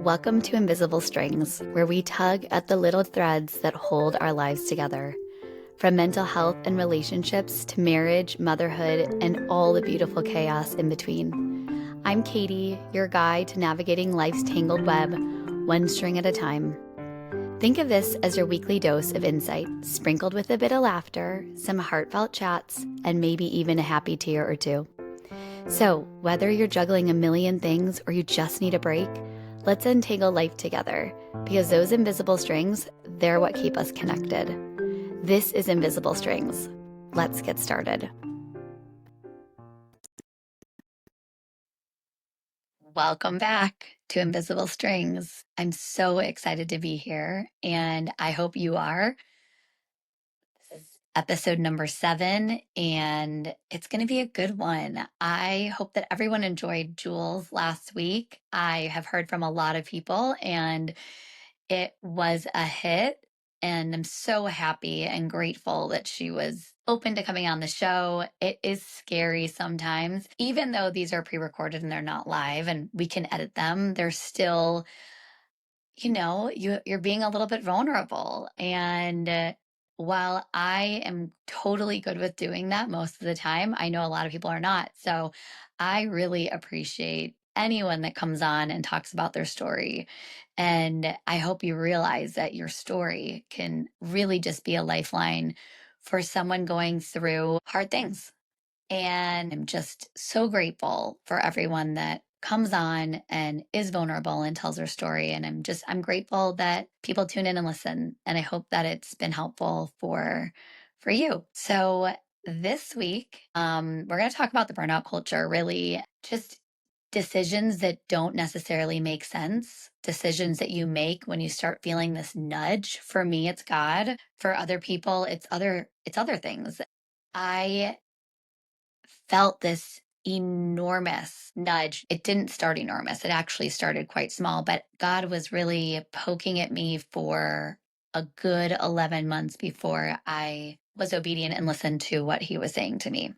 Welcome to Invisible Strings, where we tug at the little threads that hold our lives together. From mental health and relationships to marriage, motherhood, and all the beautiful chaos in between. I'm Katie, your guide to navigating life's tangled web, one string at a time. Think of this as your weekly dose of insight, sprinkled with a bit of laughter, some heartfelt chats, and maybe even a happy tear or two. So, whether you're juggling a million things or you just need a break, let's untangle life together, because those invisible strings, they're what keep us connected. This is Invisible Strings. Let's get started. Welcome back to Invisible Strings. I'm so excited to be here, and I hope you are. This is episode number 7, and it's going to be a good one. I hope that everyone enjoyed Jules last week. I have heard from a lot of people, and it was a hit. And I'm so happy and grateful that she was open to coming on the show. It is scary sometimes, even though these are pre recorded and they're not live and we can edit them, they're still, you're being a little bit vulnerable. And while I am totally good with doing that most of the time, I know a lot of people are not. So I really appreciate anyone that comes on and talks about their story. And I hope you realize that your story can really just be a lifeline for someone going through hard things. And I'm just so grateful for everyone that comes on and is vulnerable and tells their story. And I'm grateful that people tune in and listen. And I hope that it's been helpful for you. So this week, we're going to talk about the burnout culture, really just decisions that don't necessarily make sense, decisions that you make when you start feeling this nudge. For me, it's God. For other people, it's other things. I felt this enormous nudge. It didn't start enormous. It actually started quite small, but God was really poking at me for a good 11 months before I was obedient and listened to what he was saying to me.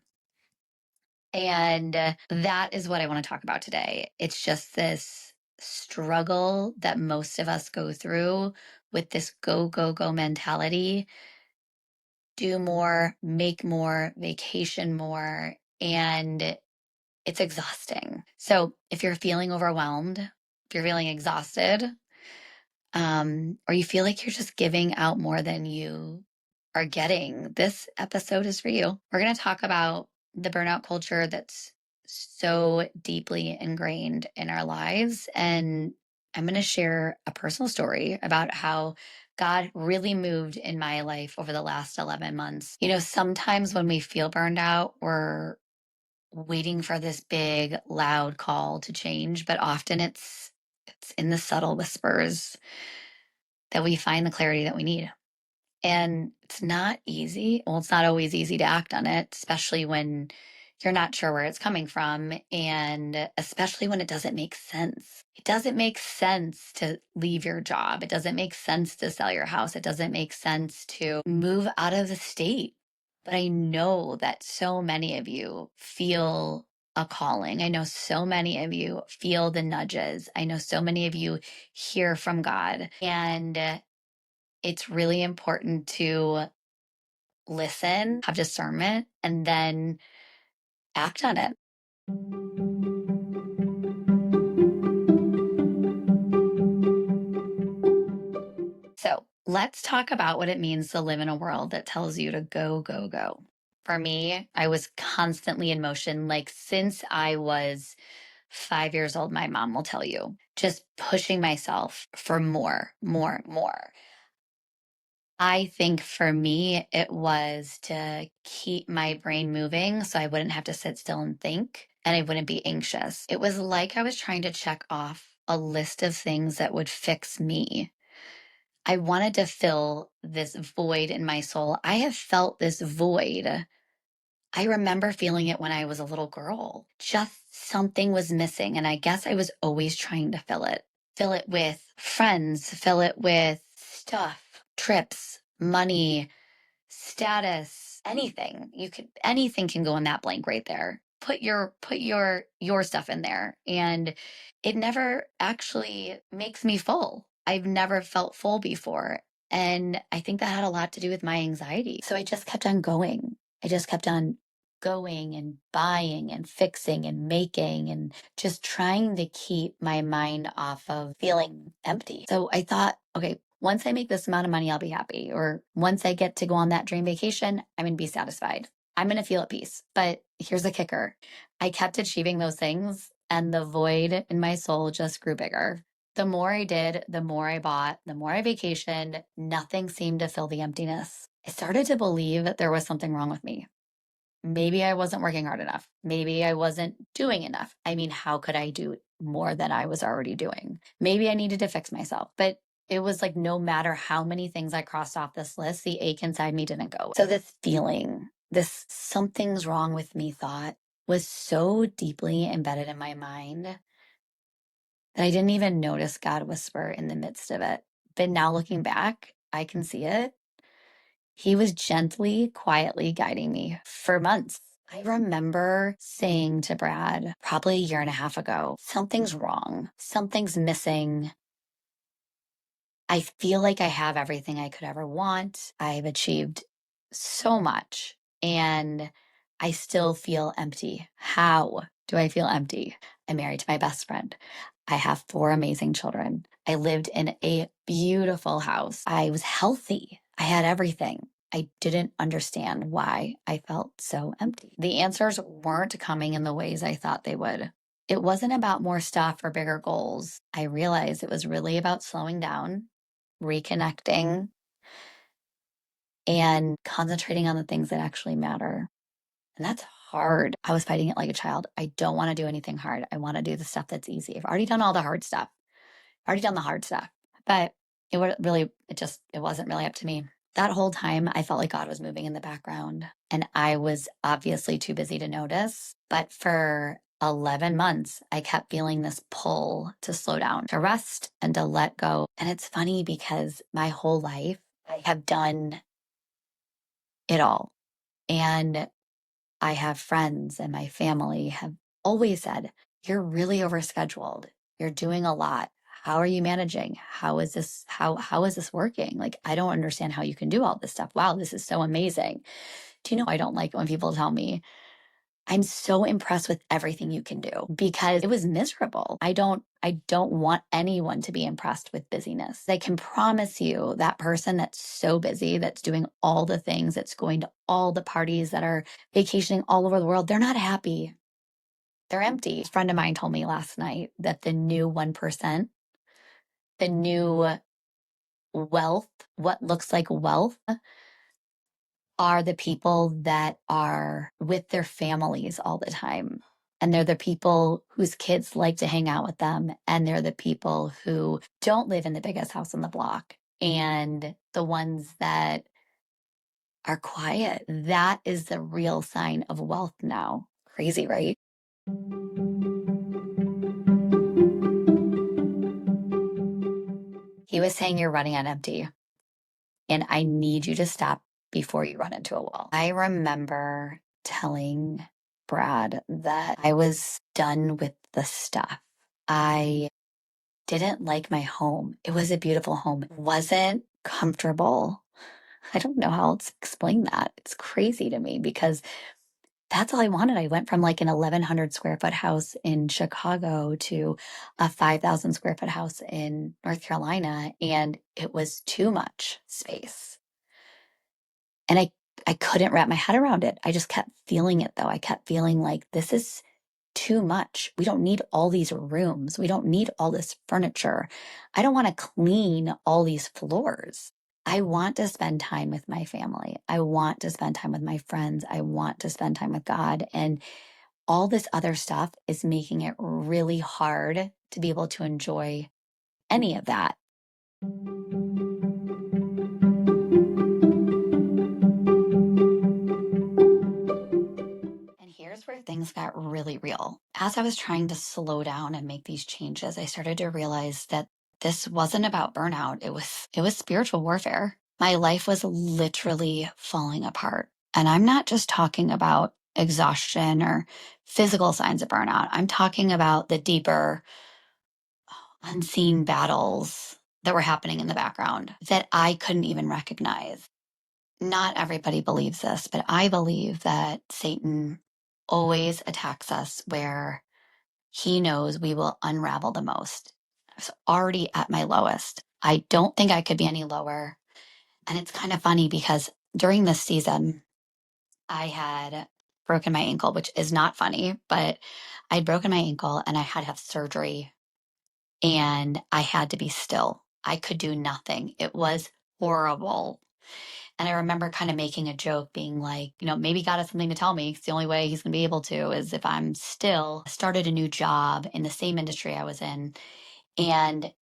And that is what I want to talk about today. It's just this struggle that most of us go through with this go, go, go mentality. Do more, make more, vacation more. And it's exhausting. So if you're feeling overwhelmed, if you're feeling exhausted, or you feel like you're just giving out more than you are getting, this episode is for you. We're going to talk about the burnout culture that's so deeply ingrained in our lives. And I'm going to share a personal story about how God really moved in my life over the last 11 months. Sometimes when we feel burned out, we're waiting for this big, loud call to change, but often it's in the subtle whispers that we find the clarity that we need. And it's not easy. Well, it's not always easy to act on it, especially when you're not sure where it's coming from, and especially when it doesn't make sense. It doesn't make sense to leave your job. It doesn't make sense to sell your house. It doesn't make sense to move out of the state. But I know that so many of you feel a calling. I know so many of you feel the nudges. I know so many of you hear from God. And it's really important to listen, have discernment, and then act on it. So let's talk about what it means to live in a world that tells you to go, go, go. For me, I was constantly in motion, like since I was 5 years old, my mom will tell you, just pushing myself for more, more, more. I think for me, it was to keep my brain moving so I wouldn't have to sit still and think and I wouldn't be anxious. It was like I was trying to check off a list of things that would fix me. I wanted to fill this void in my soul. I have felt this void. I remember feeling it when I was a little girl. Just something was missing. And I guess I was always trying to fill it. Fill it with friends, fill it with stuff, trips, money, status, anything. Anything can go in that blank right there. put your stuff in there, and it never actually makes me full. I've never felt full before, and I think that had a lot to do with my anxiety. So I just kept on going. I just kept on going and buying and fixing and making and just trying to keep my mind off of feeling empty. So I thought, okay, once I make this amount of money, I'll be happy. Or once I get to go on that dream vacation, I'm going to be satisfied. I'm going to feel at peace. But here's the kicker: I kept achieving those things, and the void in my soul just grew bigger. The more I did, the more I bought, the more I vacationed, nothing seemed to fill the emptiness. I started to believe that there was something wrong with me. Maybe I wasn't working hard enough. Maybe I wasn't doing enough. I mean, how could I do more than I was already doing? Maybe I needed to fix myself. But it was like no matter how many things I crossed off this list, the ache inside me didn't go. So this feeling, this something's wrong with me thought was so deeply embedded in my mind that I didn't even notice God whisper in the midst of it. But now looking back, I can see it. He was gently, quietly guiding me for months. I remember saying to Brad probably a year and a half ago, something's wrong, something's missing. I feel like I have everything I could ever want. I've achieved so much, and I still feel empty. How do I feel empty? I'm married to my best friend. I have 4 amazing children. I lived in a beautiful house. I was healthy. I had everything. I didn't understand why I felt so empty. The answers weren't coming in the ways I thought they would. It wasn't about more stuff or bigger goals. I realized it was really about slowing down, reconnecting, and concentrating on the things that actually matter. And that's hard. I was fighting it like a child. I don't want to do anything hard. I want to do the stuff that's easy. I've already done all the hard stuff. I've already done the hard stuff. But it wasn't really up to me. That whole time, I felt like God was moving in the background, and I was obviously too busy to notice. But for 11 months, I kept feeling this pull to slow down, to rest, and to let go. And it's funny because my whole life, I have done it all. And I have friends and my family have always said, "You're really overscheduled. You're doing a lot. How are you managing? How is this working? Like, I don't understand how you can do all this stuff. Wow, this is so amazing." Do you know I don't like when people tell me, "I'm so impressed with everything you can do," because it was miserable. I don't want anyone to be impressed with busyness. I can promise you that person that's so busy, that's doing all the things, that's going to all the parties, that are vacationing all over the world, they're not happy. They're empty. A friend of mine told me last night that the new 1%, the new wealth, what looks like wealth, are the people that are with their families all the time. And they're the people whose kids like to hang out with them. And they're the people who don't live in the biggest house on the block. And the ones that are quiet. That is the real sign of wealth now. Crazy, right? He was saying, "You're running on empty, and I need you to stop before you run into a wall." I remember telling Brad that I was done with the stuff. I didn't like my home. It was a beautiful home. It wasn't comfortable. I don't know how else to explain that. It's crazy to me because that's all I wanted. I went from like an 1,100 square foot house in Chicago to a 5,000 square foot house in North Carolina, and it was too much space. And I couldn't wrap my head around it. I just kept feeling it though. I kept feeling like this is too much. We don't need all these rooms. We don't need all this furniture. I don't want to clean all these floors. I want to spend time with my family. I want to spend time with my friends. I want to spend time with God. And all this other stuff is making it really hard to be able to enjoy any of that. And here's where things got really real. As I was trying to slow down and make these changes, I started to realize that this wasn't about burnout. It was spiritual warfare. My life was literally falling apart. And I'm not just talking about exhaustion or physical signs of burnout. I'm talking about the deeper, unseen battles that were happening in the background that I couldn't even recognize. Not everybody believes this, but I believe that Satan always attacks us where he knows we will unravel the most. I was already at my lowest. I don't think I could be any lower. And it's kind of funny because during this season, I had broken my ankle, which is not funny, but I'd broken my ankle and I had to have surgery and I had to be still. I could do nothing. It was horrible. And I remember kind of making a joke, being like, maybe God has something to tell me. It's the only way he's going to be able to is if I'm still. I started a new job in the same industry I was in, and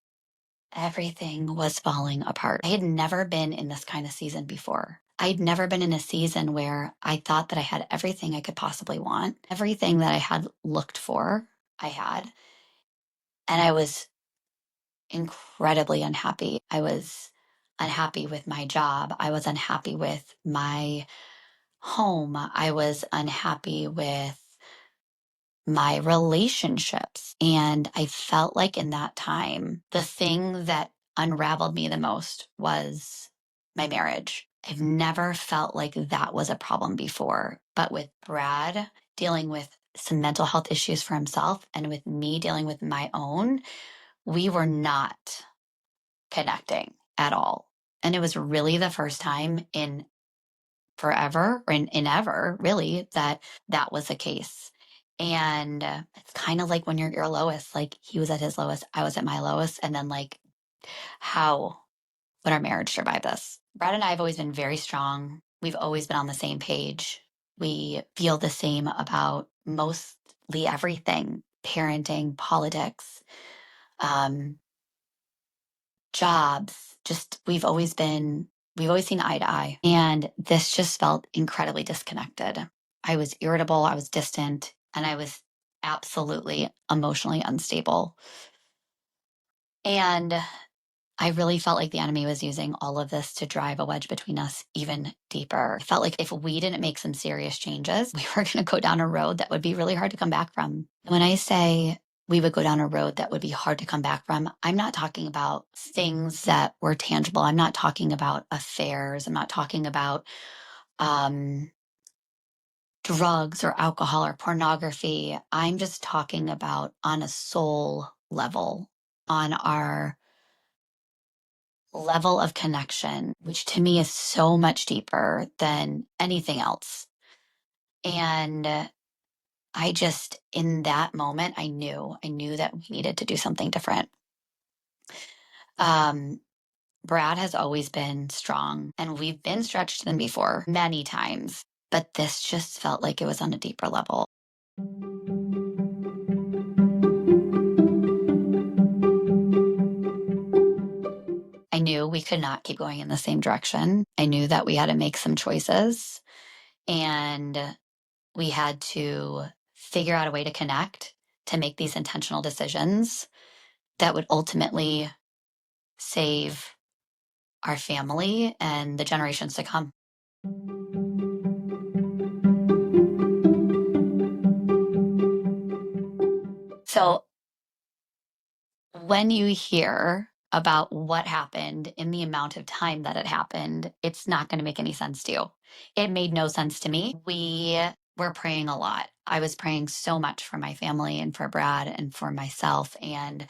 everything was falling apart. I had never been in this kind of season before. I'd never been in a season where I thought that I had everything I could possibly want. Everything that I had looked for, I had. And I was incredibly unhappy. I was unhappy with my job. I was unhappy with my home. I was unhappy with my relationships. And I felt like in that time, the thing that unraveled me the most was my marriage. I've never felt like that was a problem before. But with Brad dealing with some mental health issues for himself and with me dealing with my own, we were not connecting at all. And it was really the first time in forever or in ever really that was the case. And it's kind of like when you're at your lowest, like he was at his lowest, I was at my lowest. And then like, how would our marriage survive this? Brad and I have always been very strong. We've always been on the same page. We feel the same about mostly everything: parenting, politics, um, jobs. Just we've always seen eye to eye. And this just felt incredibly disconnected. I was irritable, I was distant, and I was absolutely emotionally unstable. And I really felt like the enemy was using all of this to drive a wedge between us even deeper. I felt like if we didn't make some serious changes, we were going to go down a road that would be really hard to come back from. When I say we would go down a road that would be hard to come back from, I'm not talking about things that were tangible. I'm not talking about affairs. I'm not talking about drugs or alcohol or pornography. I'm just talking about on a soul level, on our level of connection, which to me is so much deeper than anything else. And I just, in that moment, I knew that we needed to do something different. Brad has always been strong, and we've been stretched thin before many times, but this just felt like it was on a deeper level. I knew we could not keep going in the same direction. I knew that we had to make some choices, and we had to figure out a way to connect, to make these intentional decisions that would ultimately save our family and the generations to come. So when you hear about what happened in the amount of time that it happened, it's not going to make any sense to you. It made no sense to me. We were praying a lot. I was praying so much for my family and for Brad and for myself, and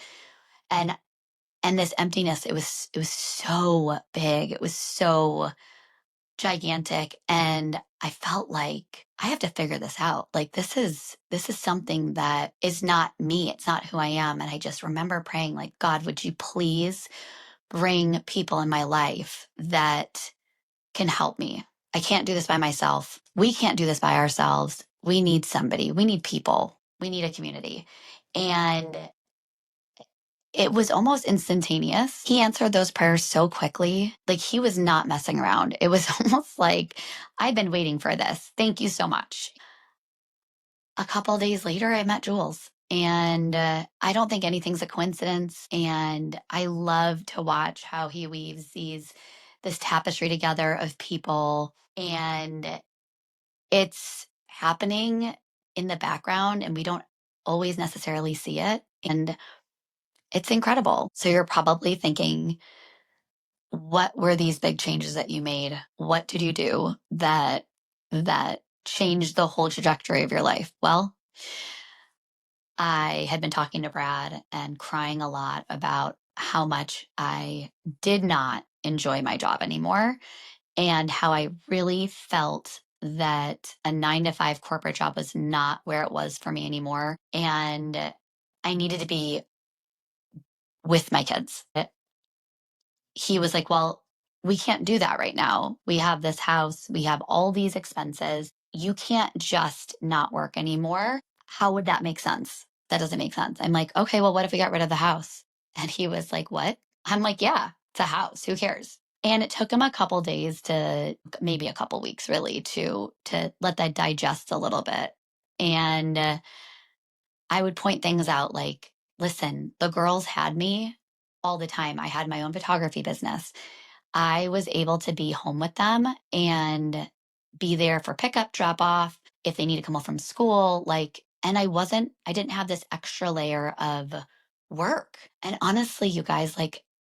this emptiness, it was so big. It was so gigantic, and I felt like I have to figure this out. Like this is something that is not me. It's not who I am. And I just remember praying like, God, would you please bring people in my life that can help me? I can't do this by myself. We can't do this by ourselves. We need somebody. We need people. We need a community. And it was almost instantaneous. He answered those prayers so quickly. Like he was not messing around. It was almost like, I've been waiting for this. Thank you so much. A couple of days later, I met Jules. And I don't think anything's a coincidence. And I love to watch how he weaves this tapestry together of people. And it's happening in the background and we don't always necessarily see it. And it's incredible. So you're probably thinking, what were these big changes that you made? What did you do that changed the whole trajectory of your life? Well, I had been talking to Brad and crying a lot about how much I did not enjoy my job anymore and how I really felt that a 9 to 5 corporate job was not where it was for me anymore. And I needed to be with my kids. He was like, well, we can't do that right now. We have this house, we have all these expenses. You can't just not work anymore. How would that make sense? That doesn't make sense. I'm like, okay, well, what if we got rid of the house? And he was like, what? I'm like, yeah, it's a house. Who cares? And it took him a couple days to maybe a couple weeks really to let that digest a little bit. And I would point things out like, listen, the girls had me all the time. I had my own photography business. I was able to be home with them and be there for pickup, drop off, if they need to come home from school. And I didn't have this extra layer of work. And honestly, you guys,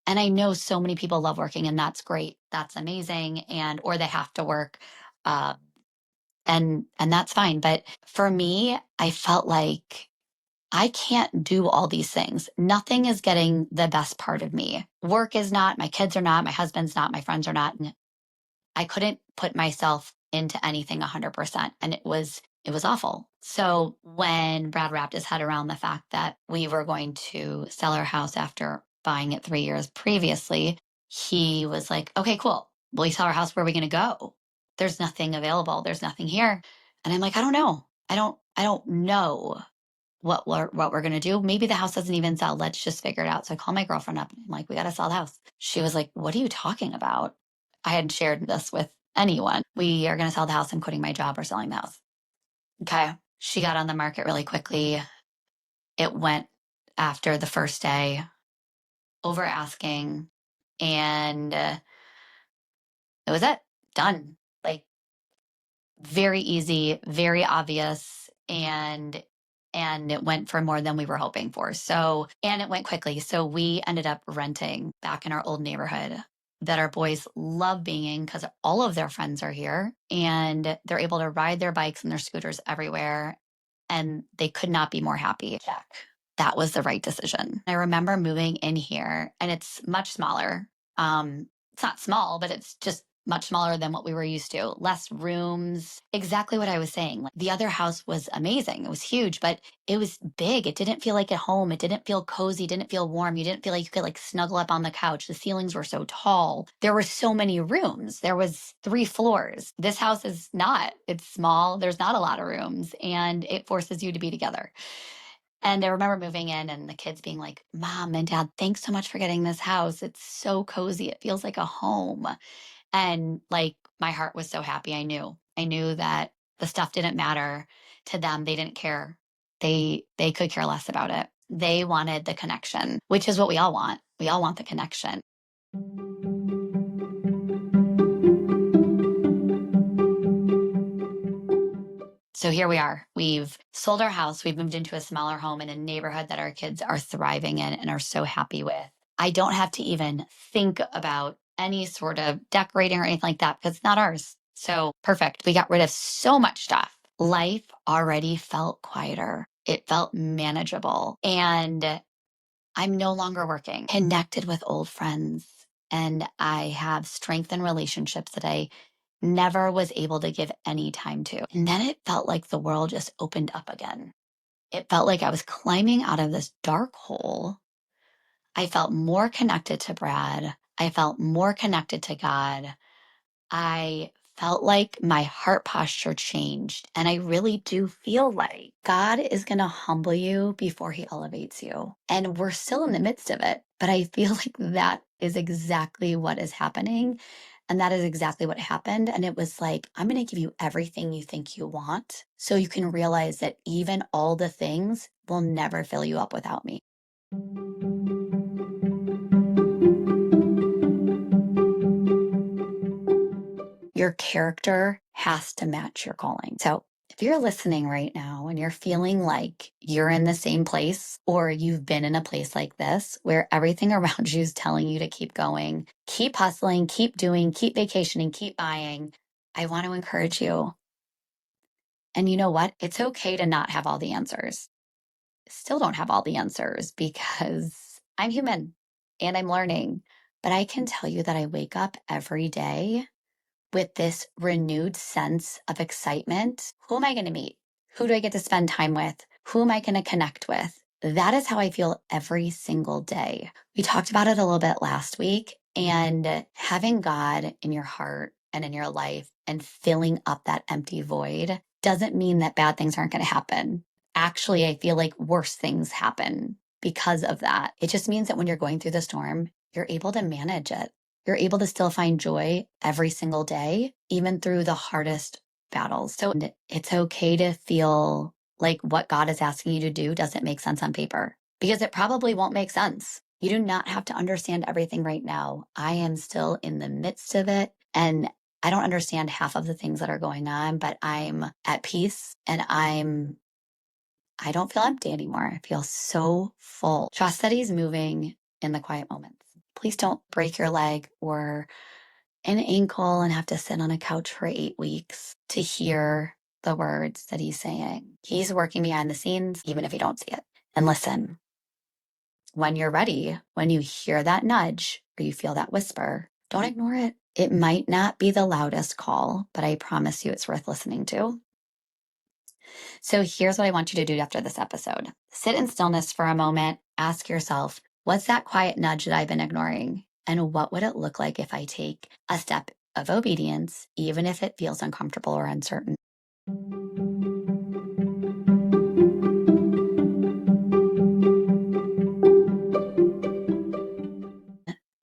and I know so many people love working and that's great. That's amazing. Or they have to work. Uh, and that's fine. But for me, I felt like I can't do all these things. Nothing is getting the best part of me. Work is not, my kids are not, my husband's not, my friends are not. And I couldn't put myself into anything 100%. And it was awful. So when Brad wrapped his head around the fact that we were going to sell our house after buying it 3 years previously, he was like, okay, cool. Will we sell our house? Where are we going to go? There's nothing available. There's nothing here. And I'm like, I don't know. I don't know what we're gonna do. Maybe the house doesn't even sell. Let's just figure it out. So I call my girlfriend up and I'm like, we gotta sell the house. She was like, what are you talking about? I hadn't shared this with anyone. We are gonna sell the house. I'm quitting my job or selling the house. Okay. She got on the market really quickly. It went after the first day, over asking, and it was it. Done. Like very easy, very obvious, and it went for more than we were hoping for. So, and it went quickly. So we ended up renting back in our old neighborhood that our boys love being in because all of their friends are here and they're able to ride their bikes and their scooters everywhere. And they could not be more happy. Check. That was the right decision. I remember moving in here and it's much smaller. It's not small, but it's just much smaller than what we were used to. Less rooms. Exactly what I was saying. Like, the other house was amazing. It was huge, but it was big. It didn't feel like at home. It didn't feel cozy. It didn't feel warm. You didn't feel like you could snuggle up on the couch. The ceilings were so tall. There were so many rooms. There was 3 floors. This house is not. It's small. There's not a lot of rooms and it forces you to be together. And I remember moving in and the kids being like, Mom and Dad, thanks so much for getting this house. It's so cozy. It feels like a home. And my heart was so happy. I knew that the stuff didn't matter to them. They didn't care. They could care less about it. They wanted the connection, which is what we all want. We all want the connection. So here we are. We've sold our house. We've moved into a smaller home in a neighborhood that our kids are thriving in and are so happy with. I don't have to even think about any sort of decorating or anything like that because it's not ours. So perfect. We got rid of so much stuff. Life already felt quieter. It felt manageable. And I'm no longer working, connected with old friends. And I have strengthened relationships that I never was able to give any time to. And then it felt like the world just opened up again. It felt like I was climbing out of this dark hole. I felt more connected to Brad. I felt more connected to God. I felt like my heart posture changed. And I really do feel like God is going to humble you before he elevates you. And we're still in the midst of it. But I feel like that is exactly what is happening. And that is exactly what happened. And it was like, I'm going to give you everything you think you want so you can realize that even all the things will never fill you up without me. Your character has to match your calling. So If you're listening right now and you're feeling like you're in the same place, or you've been in a place like this where everything around you is telling you to keep going, keep hustling, keep doing, keep vacationing, keep buying, I want to encourage you. And you know what? It's okay to not have all the answers. Still don't have all the answers because I'm human and I'm learning. But I can tell you that I wake up every day with this renewed sense of excitement. Who am I going to meet? Who do I get to spend time with? Who am I going to connect with? That is how I feel every single day. We talked about it a little bit last week, and having God in your heart and in your life and filling up that empty void doesn't mean that bad things aren't going to happen. Actually, I feel like worse things happen because of that. It just means that when you're going through the storm, you're able to manage it. You're able to still find joy every single day, even through the hardest battles. So it's okay to feel like what God is asking you to do doesn't make sense on paper, because it probably won't make sense. You do not have to understand everything right now. I am still in the midst of it, and I don't understand half of the things that are going on, but I'm at peace and I don't feel empty anymore. I feel so full. Trust that He's moving in the quiet moments. Please don't break your leg or an ankle and have to sit on a couch for 8 weeks to hear the words that He's saying. He's working behind the scenes, even if you don't see it. And listen, when you're ready, when you hear that nudge or you feel that whisper, don't ignore it. It might not be the loudest call, but I promise you it's worth listening to. So here's what I want you to do after this episode. Sit in stillness for a moment. Ask yourself, what's that quiet nudge that I've been ignoring? And what would it look like if I take a step of obedience, even if it feels uncomfortable or uncertain?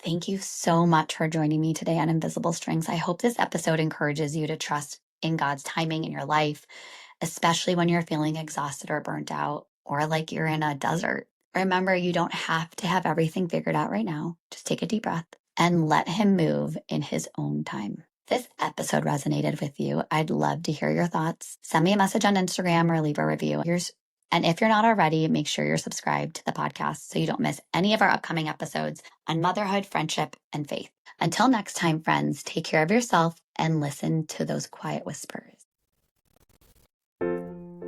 Thank you so much for joining me today on Invisible Strings. I hope this episode encourages you to trust in God's timing in your life, especially when you're feeling exhausted or burnt out or like you're in a desert. Remember, you don't have to have everything figured out right now. Just take a deep breath and let Him move in His own time. If this episode resonated with you, I'd love to hear your thoughts. Send me a message on Instagram or leave a review. And if you're not already, make sure you're subscribed to the podcast so you don't miss any of our upcoming episodes on motherhood, friendship, and faith. Until next time, friends, take care of yourself and listen to those quiet whispers.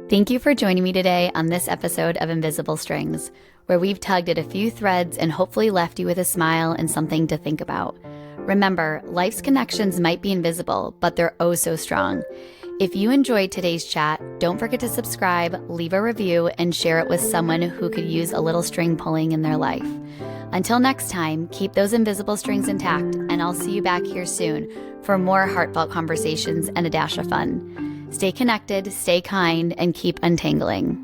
Thank you for joining me today on this episode of Invisible Strings, where we've tugged at a few threads and hopefully left you with a smile and something to think about. Remember, life's connections might be invisible, but they're oh so strong. If you enjoyed today's chat, don't forget to subscribe, leave a review, and share it with someone who could use a little string pulling in their life. Until next time, keep those invisible strings intact, and I'll see you back here soon for more heartfelt conversations and a dash of fun. Stay connected, stay kind, and keep untangling.